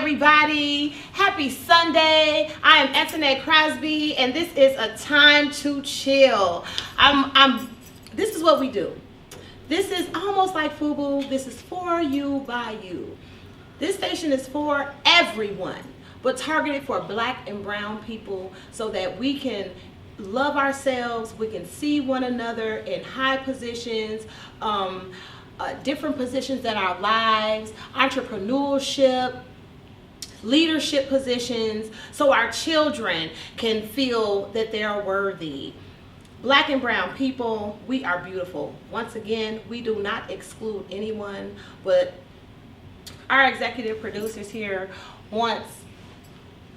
everybody. Happy Sunday. I am Antonette Crosby, and this is a time to chill. This is what we do. This is almost like FUBU. This is for you, by you. This station is for everyone, but targeted for Black and brown people so that we can love ourselves, we can see one another in high positions, different positions in our lives, entrepreneurship, leadership positions, so our children can feel that they are worthy. Black and brown people, we are beautiful. Once again, we do not exclude anyone, but our executive producers here wants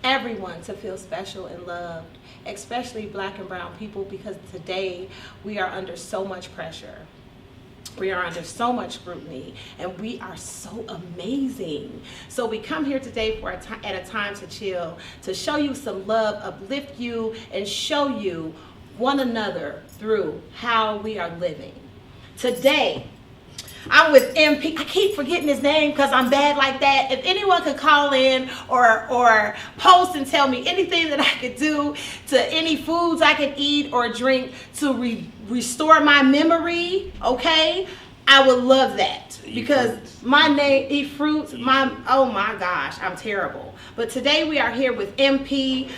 everyone to feel special and loved, especially Black and brown people, because today we are under so much pressure. We are under so much scrutiny, and we are so amazing. So we come here today for at a time to chill, to show you some love, uplift you, and show you one another through how we are living. Today, I'm with MP. I keep forgetting his name because I'm bad like that. If anyone could call in or post and tell me anything that I could do to any foods I could eat or drink to restore my memory, okay, I would love that. Because my name, eat fruits, oh my gosh, I'm terrible. But today we are here with MP,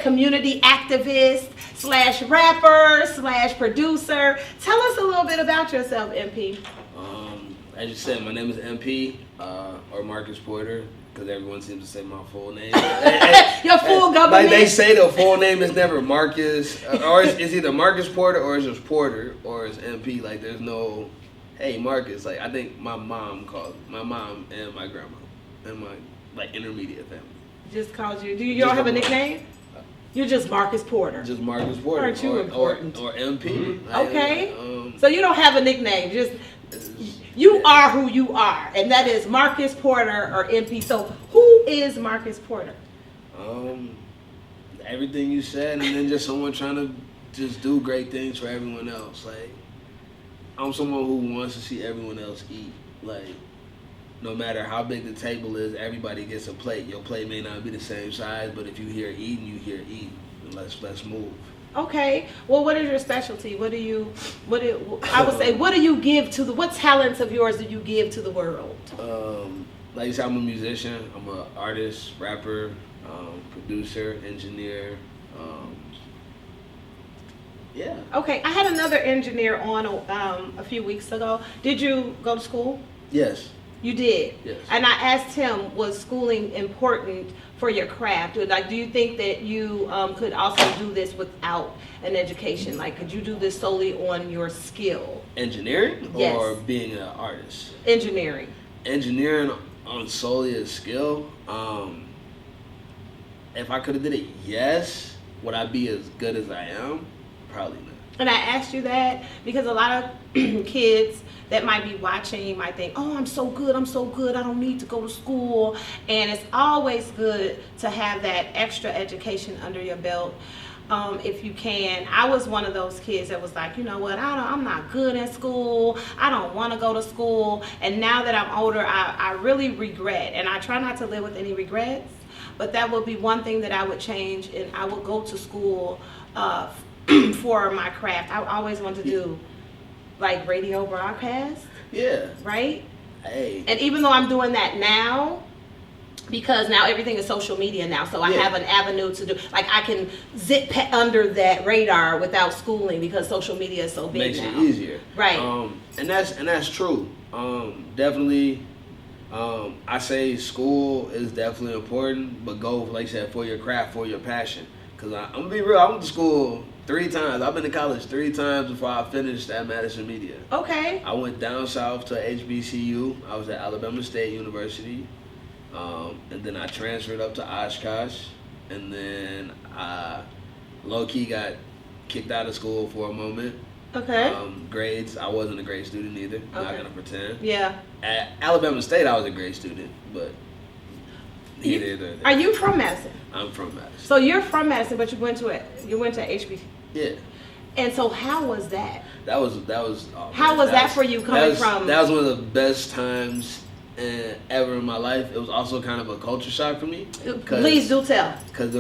community activist / rapper / producer. Tell us a little bit about yourself, MP. As you said, my name is MP, or Marcus Porter, because everyone seems to say my full name. Your full government? Like they say the full name is never Marcus, or it's either Marcus Porter or it's just Porter or it's MP. Like there's no, hey Marcus. Like I think my mom and my grandma and my intermediate family just called you. You don't have a nickname? You're just Marcus Porter. Just Marcus Porter. Aren't you important? Or MP. Mm-hmm. Okay. So you don't have a nickname. Just you are who you are, and that is Marcus Porter or MP. So who is Marcus Porter? Everything you said, and then just someone trying to just do great things for everyone else. Like I'm someone who wants to see everyone else eat. Like no matter how big the table is, everybody gets a plate. Your plate may not be the same size, but if you hear eating, you hear eating. Let's move. Okay. Well, what is your specialty? What do you give to what talents of yours do you give to the world? Like you said, I'm a musician. I'm an artist, rapper, producer, engineer. Yeah. Okay. I had another engineer on a few weeks ago. Did you go to school? Yes. You did? Yes. And I asked him, was schooling important for your craft? Like, do you think that you could also do this without an education? Like, could you do this solely on your skill? Engineering? Yes. Or being an artist? Engineering. Engineering on solely a skill? If I could have did it, yes. Would I be as good as I am? Probably not. And I asked you that because a lot of kids that might be watching might think, oh, I'm so good, I don't need to go to school. And it's always good to have that extra education under your belt, if you can. I was one of those kids that was like, you know what, I'm not good at school, I don't want to go to school. And now that I'm older, I really regret, and I try not to live with any regrets, but that would be one thing that I would change, and I would go to school for my craft. I always wanted to do like radio broadcast. Yeah. Right? Hey. And even though I'm doing that now, because now everything is social media now, so I have an avenue to do, like I can zip under that radar without schooling because social media is so big Makes now. Makes it easier. Right. And that's true. Definitely, I say school is definitely important, but go, like you said, for your craft, for your passion. Because I'm going to be real, I went to school 3 times. I've been to college 3 times before I finished at Madison Media. Okay. I went down south to HBCU. I was at Alabama State University. And then I transferred up to Oshkosh. And then I low-key got kicked out of school for a moment. Okay. Grades, I wasn't a great student either. I'm not going to pretend. Yeah. At Alabama State, I was a great student, but Are you from Madison? I'm from Madison. So you're from Madison, but you went to HBCU. Yeah. And so how was that? That was. How was that for you coming from? That was one of the best times ever in my life. It was also kind of a culture shock for me. Please do tell. Because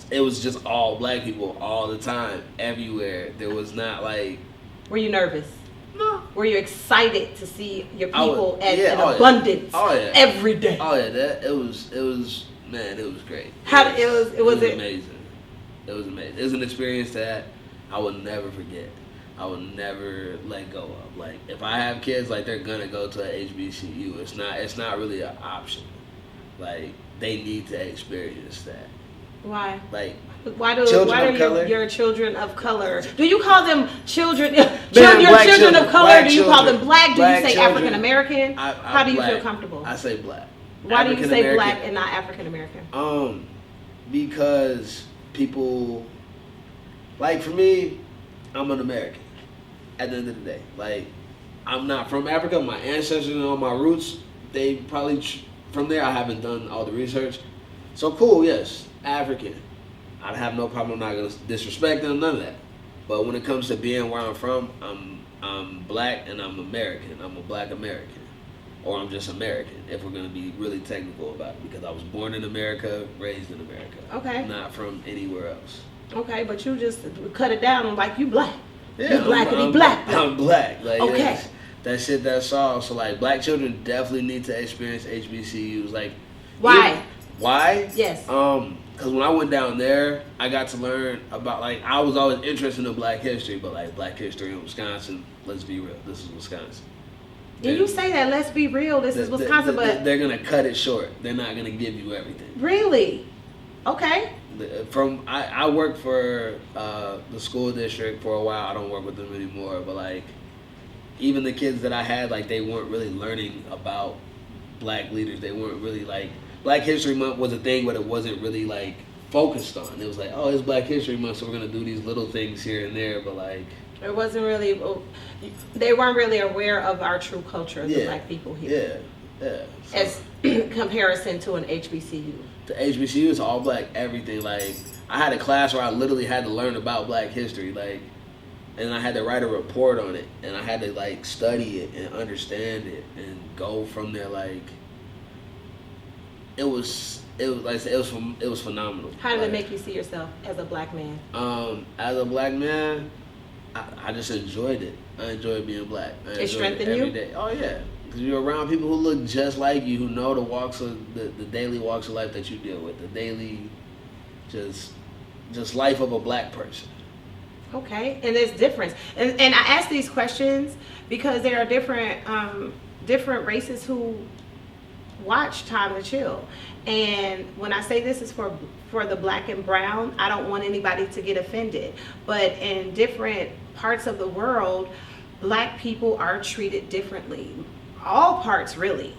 it was just all black people all the time, everywhere. There was not like... Were you nervous? No. Were you excited to see your people in yeah. abundance Yeah. every day? Oh yeah, it was man, it was great. It was amazing. It was amazing. It was an experience that I will never forget. I will never let go of. Like, if I have kids, like, they're gonna go to a HBCU. It's not really an option. Like, they need to experience that. Why? Like, why do your children of color? Do you call them children? Your children of color? Do you call them black? Do you say African American? How do you feel comfortable? I say black. Why do you say black and not African American? Because people, like, for me, I'm an American. At the end of the day, like, I'm not from Africa. My ancestors and all my roots, they probably from there. I haven't done all the research. So cool, yes, African. I'd have no problem. I'm not gonna disrespect them, none of that. But when it comes to being where I'm from, I'm black and I'm American. I'm a black American, or I'm just American. If we're gonna be really technical about it, because I was born in America, raised in America. Okay. Not from anywhere else. Okay, but you just cut it down like you black. Yeah, you blackity black. I'm black. Like, okay. That shit, that's all. So, like, black children definitely need to experience HBCUs. Like, why? Why? Yes. Because when I went down there, I got to learn about, like, I was always interested in Black history, but, like, Black history in Wisconsin, let's be real, this is Wisconsin. Did you say that? Let's be real, this is Wisconsin, but they're gonna cut it short. They're not gonna give you everything. Really? Okay. I worked for the school district for a while. I don't work with them anymore, but, like, even the kids that I had, like, they weren't really learning about black leaders. They weren't really, like, Black History Month was a thing, but it wasn't really, like, focused on. It was like, oh, it's Black History Month, so we're gonna do these little things here and there, but, like, it wasn't really. They weren't really aware of our true culture, the black people here. Yeah. So, as comparison to an HBCU. The HBCU is all black everything. Like, I had a class where I literally had to learn about Black history, like, and I had to write a report on it, and I had to, like, study it and understand it and go from there. Like, it was phenomenal. How did it make you see yourself as a black man? As a black man, I just enjoyed it. I enjoyed being black. It strengthened you? Every day. Oh yeah. Because you're around people who look just like you, who know the walks of the daily walks of life that you deal with, the daily, just life of a black person. Okay, and there's difference, and I ask these questions because there are different races who watch Time to Chill, and when I say this is for the black and brown, I don't want anybody to get offended, but in different parts of the world, black people are treated differently. All parts, really,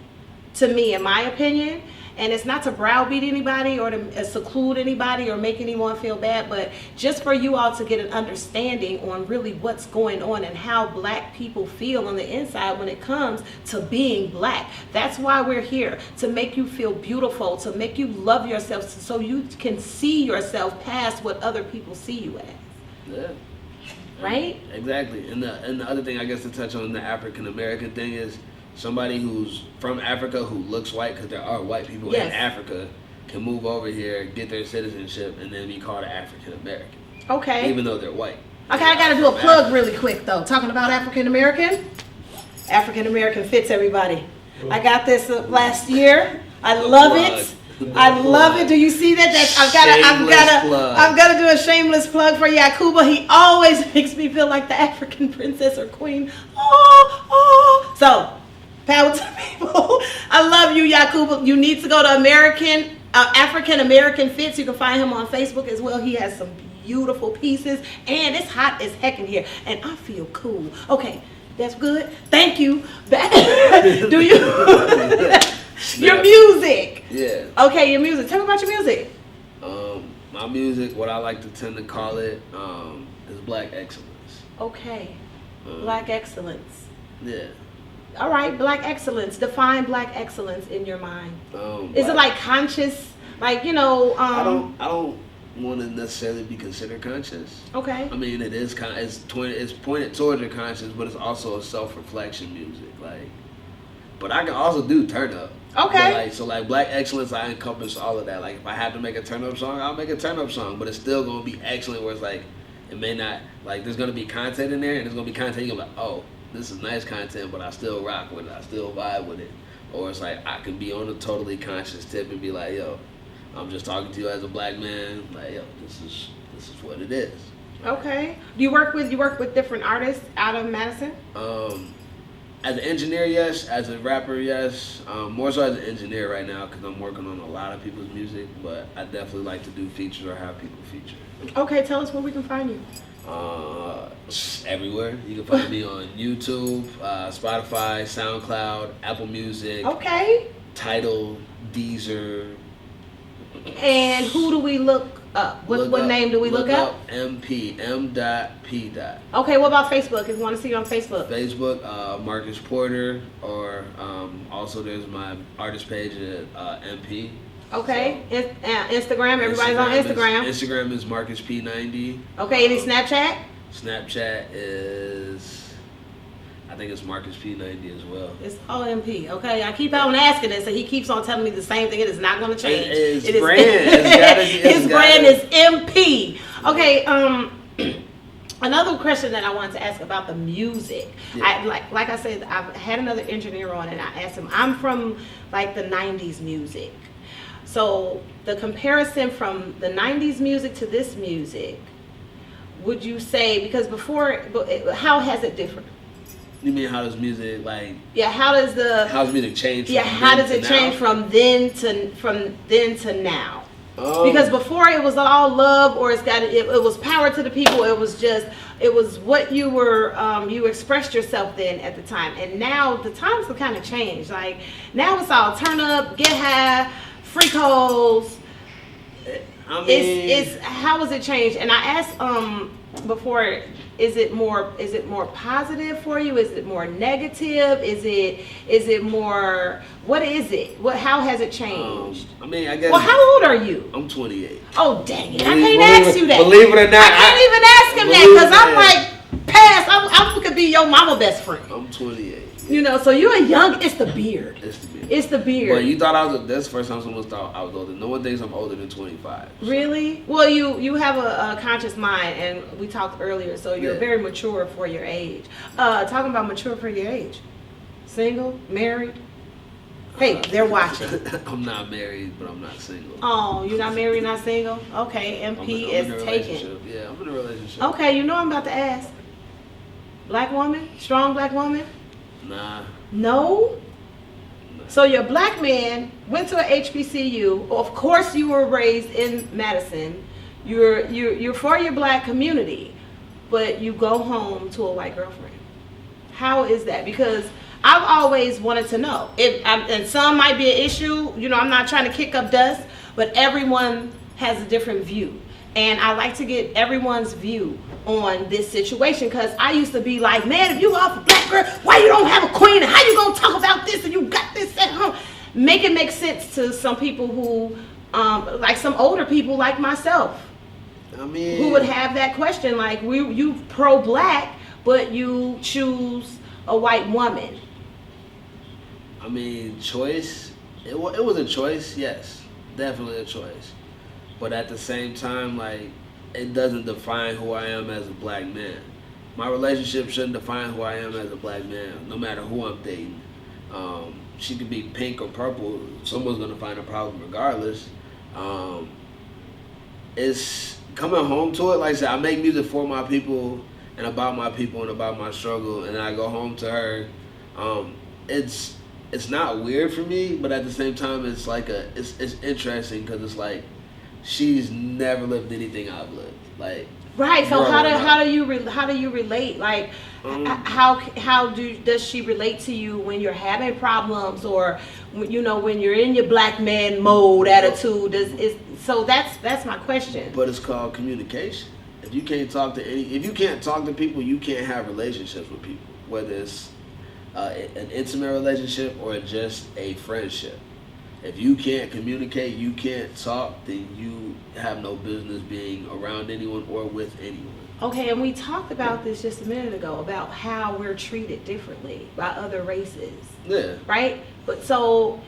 to me, in my opinion. And it's not to browbeat anybody or to seclude anybody or make anyone feel bad, but just for you all to get an understanding on really what's going on and how black people feel on the inside when it comes to being black. That's why we're here, to make you feel beautiful, to make you love yourself so you can see yourself past what other people see you as. Yeah. Right? Exactly. And the other thing, I guess, to touch on the African American thing is, somebody who's from Africa who looks white, because there are white people in Africa, can move over here, get their citizenship, and then be called an African American. Okay. Even though they're white. Okay, I got to do a plug really quick, though. Talking about African American. African American fits everybody. I got this last year. I love it. I love it. Do you see that? I'm gonna do a shameless plug for Yakuba. He always makes me feel like the African princess or queen. Oh. So, power to people. I love you, Yakuba. You need to go to African American Fits. You can find him on Facebook as well. He has some beautiful pieces, and it's hot as heck in here, and I feel cool. Okay, that's good. Thank you. Do you? Your music. Yeah. Okay, your music. Tell me about your music. My music, what I like to tend to call it, is Black excellence. Okay. Black excellence. Yeah. All right, Black excellence. Define Black excellence in your mind. Is it like conscious? Like, you know. I don't want to necessarily be considered conscious. Okay. I mean, it is it's pointed towards your conscience, but it's also a self-reflection music. Like, But I can also do turn up. Okay. But like Black Excellence, I encompass all of that. Like if I have to make a turn up song, I'll make a turn up song. But it's still gonna be excellent. Where it's like it may not like there's gonna be content in there, and there's gonna be content you're like, oh, this is nice content, but I still rock with it. I still vibe with it. Or it's like I can be on a totally conscious tip and be like, yo, I'm just talking to you as a black man. Like, yo, this is what it is. Okay. Do you work with different artists out of Madison? As an engineer, yes. As a rapper, yes. More so as an engineer right now because I'm working on a lot of people's music. But I definitely like to do features or have people feature. Okay, tell us where we can find you. Everywhere. You can find me on YouTube, Spotify, SoundCloud, Apple Music. Okay. Tidal, Deezer. And who do we look up? What name do we look up? MP, M.P. Okay, what about Facebook? If you want to see you on Facebook. Facebook, Marcus Porter, or also there's my artist page at MP. Okay, so, Instagram. Everybody's on Instagram. Instagram is Marcus P90. Okay, any Snapchat? Snapchat is, I think it's Marcus P90 as well. It's all MP. Okay, I keep on asking this, and he keeps on telling me the same thing. It is not going to change. His brand. His brand is MP. Okay. Another question that I wanted to ask about the music. Yeah. Like I said, I've had another engineer on, and I asked him. I'm from like the '90s music. So the comparison from the 90s music to this music, would you say, because before, how has it differed? You mean how does music like? Yeah, how's music change? Yeah, how does it change from then to now? Because before it was all love, or it was power to the people. It was what you were you expressed yourself then at the time, and now the times have kind of changed. Like now it's all turn up, get high. Freak holes. I mean, it's how has it changed? And I asked before, is it more positive for you? Is it more negative? Is it more, what is it? How has it changed? I mean, I guess. Well, how old are you? I'm 28. Oh dang it! I can't ask you that. Believe it or not, I can't even ask him that because I'm like past. I could be your mama best friend. I'm 28. You know, so you're a young. It's the beard. It's the beard. Well, you thought I was. That's the first time someone thought I was older. No one thinks I'm older than 25. So. Really? Well, you have a conscious mind, and we talked earlier, so you're very mature for your age. Talking about mature for your age. Single, married. Hey, they're watching. I'm not married, but I'm not single. Oh, you're not married, not single? Okay, MP is taken. Yeah, I'm in a relationship. Okay, you know I'm about to ask. Black woman? Strong black woman? Nah. No? So your black man went to a HBCU. Of course, you were raised in Madison. You're for your black community, but you go home to a white girlfriend. How is that? Because I've always wanted to know. And some might be an issue. You know, I'm not trying to kick up dust, but everyone has a different view, and I like to get everyone's view on this situation, because I used to be like, man, if you are a black girl, why you don't have a queen, and how you gonna talk about this, and you got this at home? Make it make sense to some people who like some older people like myself, I mean, who would have that question, like, you pro-black but you choose a white woman. I mean, choice, it was a choice, yes, definitely a choice, but at the same time, like, it doesn't define who I am as a black man. My relationship shouldn't define who I am as a black man, no matter who I'm dating. She could be pink or purple. Someone's going to find a problem regardless. It's coming home to it. Like I said, I make music for my people and about my people and about my struggle, and I go home to her. It's not weird for me, but at the same time, it's like it's interesting, because it's like, she's never lived anything I've lived. Like, right. So how do you relate? Like, does she relate to you when you're having problems, or when you're in your black man mode attitude? So that's my question. But it's called communication. If you can't talk to people, you can't have relationships with people. Whether it's an intimate relationship or just a friendship. If you can't communicate, you can't talk, then you have no business being around anyone or with anyone. Okay, and we talked about this just a minute ago about how we're treated differently by other races. Yeah. Right? But so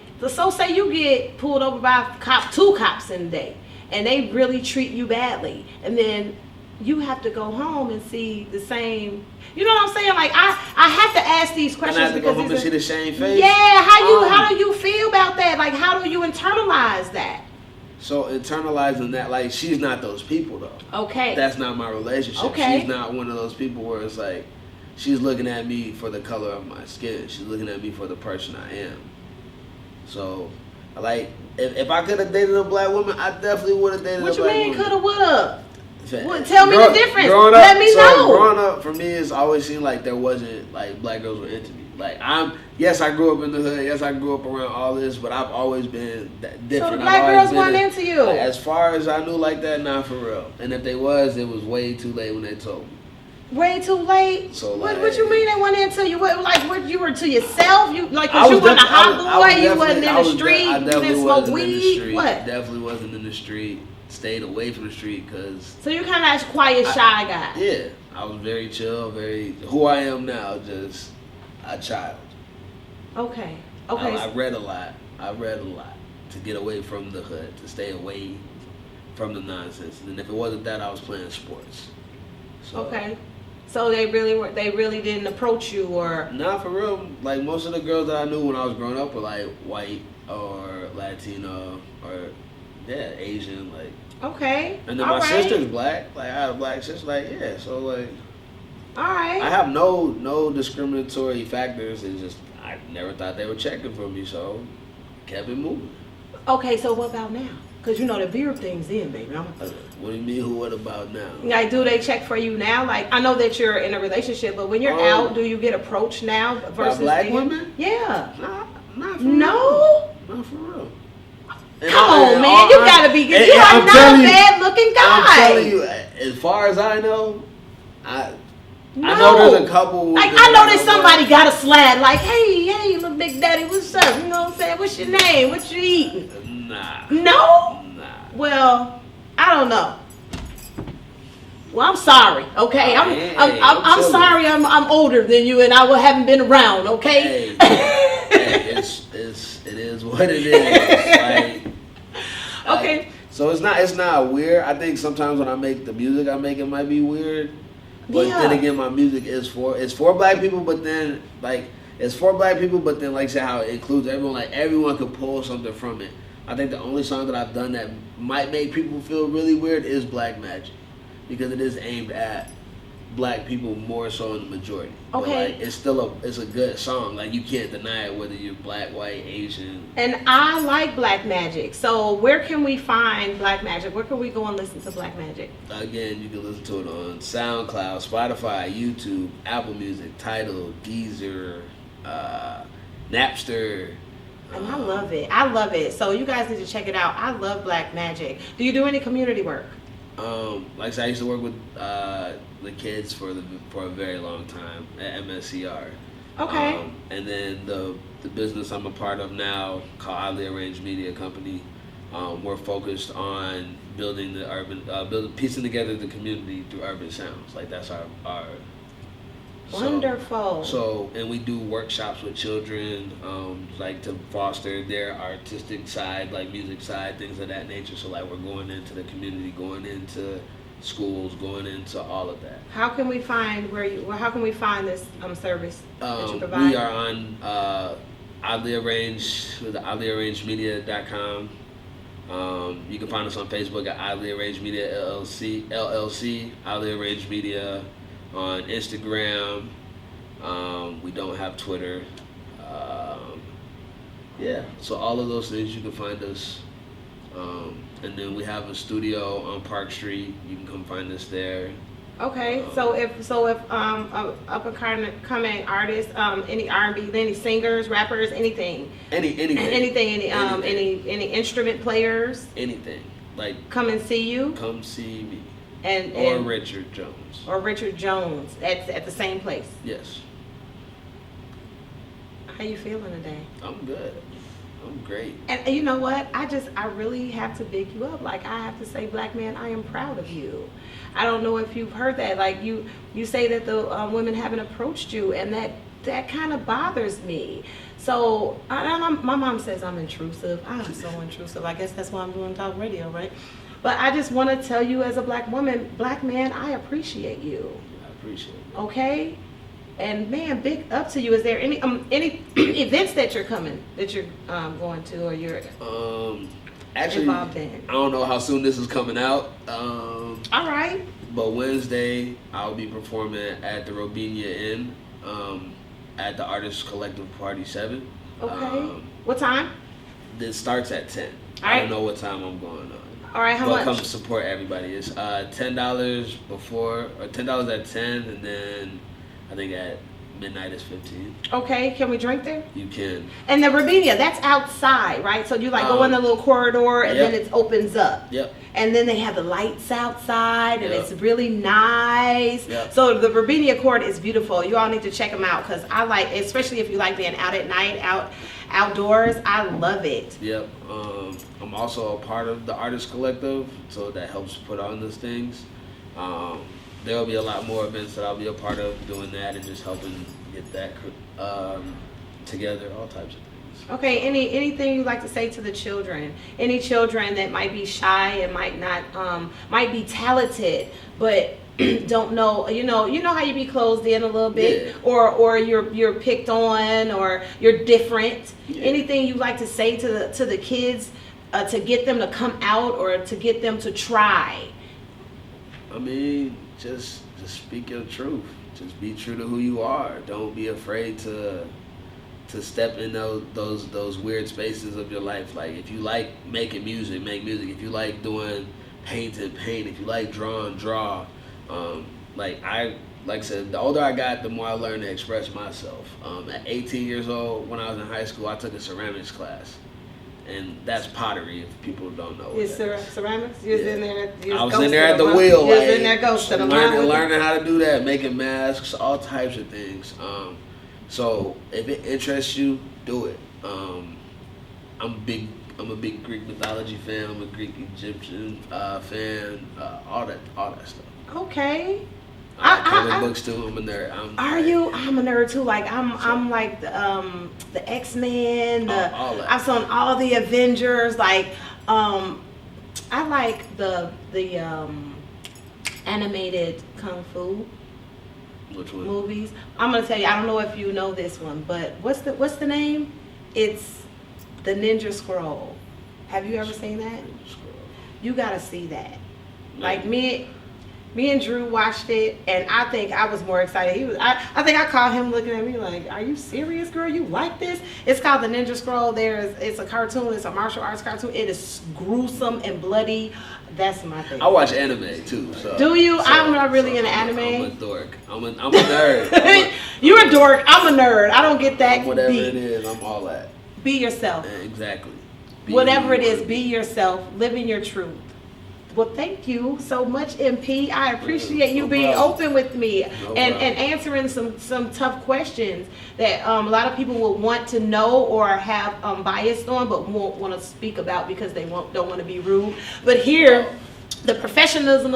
say you get pulled over by two cops in a day, and they really treat you badly, and then you have to go home and see the same. You know what I'm saying? Like I have to ask these questions and I have to because go home and see the same face. Yeah, how do you feel about that? Like, how do you internalize that? So internalizing that, like, she's not those people though. Okay. That's not my relationship. Okay. She's not one of those people where it's like, she's looking at me for the color of my skin. She's looking at me for the person I am. So, like, if I could have dated a black woman, I definitely would have dated a black woman. What you mean coulda, woulda? Tell me the difference. Let me know. Growing up, for me, it's always seemed like there wasn't, like, black girls were into me. Like, yes, I grew up in the hood. Yes, I grew up around all this, but I've always been different. So the black girls weren't into you? Like, as far as I knew like that, not for real. And if they was, it was way too late when they told me. Way too late? So, what like, you mean they weren't into you? What you were to yourself? You like, cause you wasn't a hot boy, you wasn't in the street, you didn't smoke weed? What? Definitely wasn't in the street. Stayed away from the street because. So you're kind of that quiet, shy guy. Yeah, I was very chill, very who I am now, just a child. Okay. I read a lot. To get away from the hood, to stay away from the nonsense. And if it wasn't that, I was playing sports. So, okay. So they really didn't approach you or? Not for real. Like, most of the girls that I knew when I was growing up were like white or Latino or Asian, like. Okay. And then my sister's black. Like, I had a black sister. Like, yeah. So, like. All right. I have no discriminatory factors. It's just I never thought they were checking for me, so kept it moving. Okay. So what about now? Because you know the beer thing's in, baby. What do you mean? What about now? Like, do they check for you now? Like, I know that you're in a relationship, but when you're out, do you get approached now versus by black women? Yeah. Not for real. Not for real. Come on, man. You gotta be good. You are not a bad-looking guy. I'm telling you, as far as I know, I know there's a couple. Like, I know that somebody got a slide. Like, hey, little big daddy, what's up? You know what I'm saying? What's your name? What you eating? Nah. No? Nah. Well, I don't know. Well, I'm sorry. Okay, I'm sorry. I'm older than you, and I haven't been around. Okay. It is what it is. Okay. So it's not weird. I think sometimes when I make the music I make, it might be weird. But then again, my music is for black people. But then it's for black people. But then say how it includes everyone. Like, everyone could pull something from it. I think the only song that I've done that might make people feel really weird is Black Magic, because it is aimed at black people more so in the majority. Okay. But it's a good song. Like, you can't deny it whether you're black, white, Asian. And I like Black Magic. So where can we find Black Magic? Where can we go and listen to Black Magic? Again, you can listen to it on SoundCloud, Spotify, YouTube, Apple Music, Tidal, Deezer, Napster. And I love it. So you guys need to check it out. I love Black Magic. Do you do any community work? Like I said, I used to work with the kids for a very long time at MSCR. Okay. And then the business I'm a part of now, called Oddly Arranged Media Company, we're focused on building the urban, piecing together the community through urban sounds. Like, that's our wonderful. So, and we do workshops with children, like, to foster their artistic side, like music side, things of that nature. So, like, we're going into the community, going into schools, going into all of that. How can we find how can we find this service that you provide? We are on Oddly Arranged with oddlyarrangedmedia.com. You can find us on Facebook at Oddly Arranged Media LLC, Oddly Arranged Media on Instagram. We don't have Twitter. So all of those things, you can find us. And then we have a studio on Park Street. You can come find us there. Okay, so if up and coming artists, any R&B, any singers, rappers, anything, any instrument players, anything, like, come and see you. Come see me. Or Richard Jones. Or Richard Jones at the same place. Yes. How you feeling today? I'm good. I'm great. And you know what? I really have to big you up. Like, I have to say, black man, I am proud of you. I don't know if you've heard that. Like, you say that the women haven't approached you, and that kind of bothers me. So my mom says I'm intrusive. I'm so intrusive. I guess that's why I'm doing talk radio, right? But I just want to tell you, as a black woman, black man, I appreciate you. I appreciate it. Okay? And man, big up to you. Is there any events that you're going to, or you're actually involved in? I don't know how soon this is coming out. All right. But Wednesday I'll be performing at the Robinia Inn at the Artists Collective Party 7. Okay. What time? This starts at 10. All right. I don't know what time I'm going on. All right. How much? Come support everybody. It's $10 before, or $10 at 10, and then I think at midnight is 15. Okay, can we drink there? You can. And the Rabinia, that's outside, right? So you like go in the little corridor, and then it opens up. Yep. And then they have the lights outside, and Yep. it's really nice. Yep. So the Rabinia Court is beautiful. You all need to check them out, because I like, especially if you like being out at night, outdoors. I love it. Yep. I'm also a part of the Artist Collective, so that helps put on those things. There will be a lot more events that I'll be a part of, doing that and just helping get that together, all types of things. Okay, anything you'd like to say to the children? Any children that might be shy and might be talented, but don't know, you know how you be closed in a little bit, Yeah. or you're picked on, or you're different. Yeah. Anything you'd like to say to the kids to get them to come out, or to get them to try? I mean, just speak your truth. Just be true to who you are. Don't be afraid to step in those weird spaces of your life. Like, if you like making music, make music. If you like doing paint. If you like drawing, draw. Like I said, the older I got, the more I learned to express myself. At 18 years old, when I was in high school, I took a ceramics class. And that's pottery, if people don't know. Is ceramics? You was in there. I was in there at the wheel, you was in there ghosting. Learning how to do that, making masks, all types of things. So if it interests you, do it. I'm a big Greek mythology fan. I'm a Greek Egyptian fan. All that stuff. Okay. Comic books too. I'm a nerd. Are you? I'm a nerd too. Like I'm like the X-Men. All that. I've seen all the Avengers. Like I like the animated kung fu. Which one? Movies. I'm gonna tell you. I don't know if you know this one, but what's the name? It's the Ninja Scroll. Have you ever seen that? Ninja Scroll. You gotta see that. Like me and Drew watched it, and I think I was more excited. I think I caught him looking at me like, "Are you serious, girl? You like this?" It's called the Ninja Scroll. It's a cartoon. It's a martial arts cartoon. It is gruesome and bloody. That's my thing. I watch anime too. So, do you? I'm not really into anime. I'm a dork. I'm a nerd. You're a dork. I'm a nerd. I don't get that. Whatever deep. it is, I'm all that. Be yourself. Exactly. Whatever it is, be yourself. Live in your truth. Well, thank you so much, MP. I appreciate you being open with me and answering some tough questions that a lot of people will want to know or have bias on, but won't want to speak about because they don't want to be rude. But here, the professionalism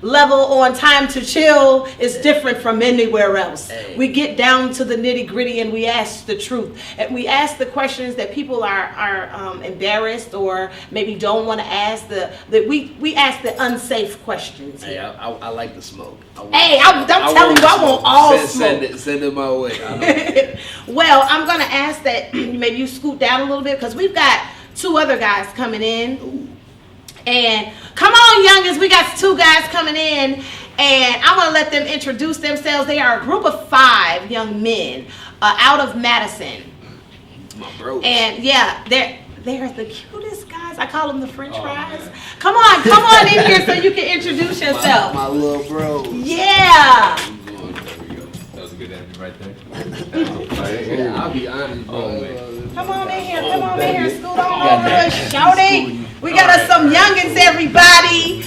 level on Time to Chill is different from anywhere else. Hey. We We get down to the nitty gritty and we ask the truth. And we ask the questions that people are embarrassed or maybe don't want to ask. We ask the unsafe questions. Hey, I like the smoke. I'm telling you, I want all smoke. Send it my way. Well, I'm going to ask that maybe you scoot down a little bit because we've got two other guys coming in. Ooh. And come on, youngins, we got two guys coming in, and I want to let them introduce themselves. They are a group of 5 young men out of Madison. My bro. And yeah, they're the cutest guys. I call them the French fries. Man. Come on in here so you can introduce yourself. My little bro. Yeah. That was a good answer right there. I'll be honest, bro. Oh, man. Come on in here, scoot on over, shouty. We got us some youngins, everybody.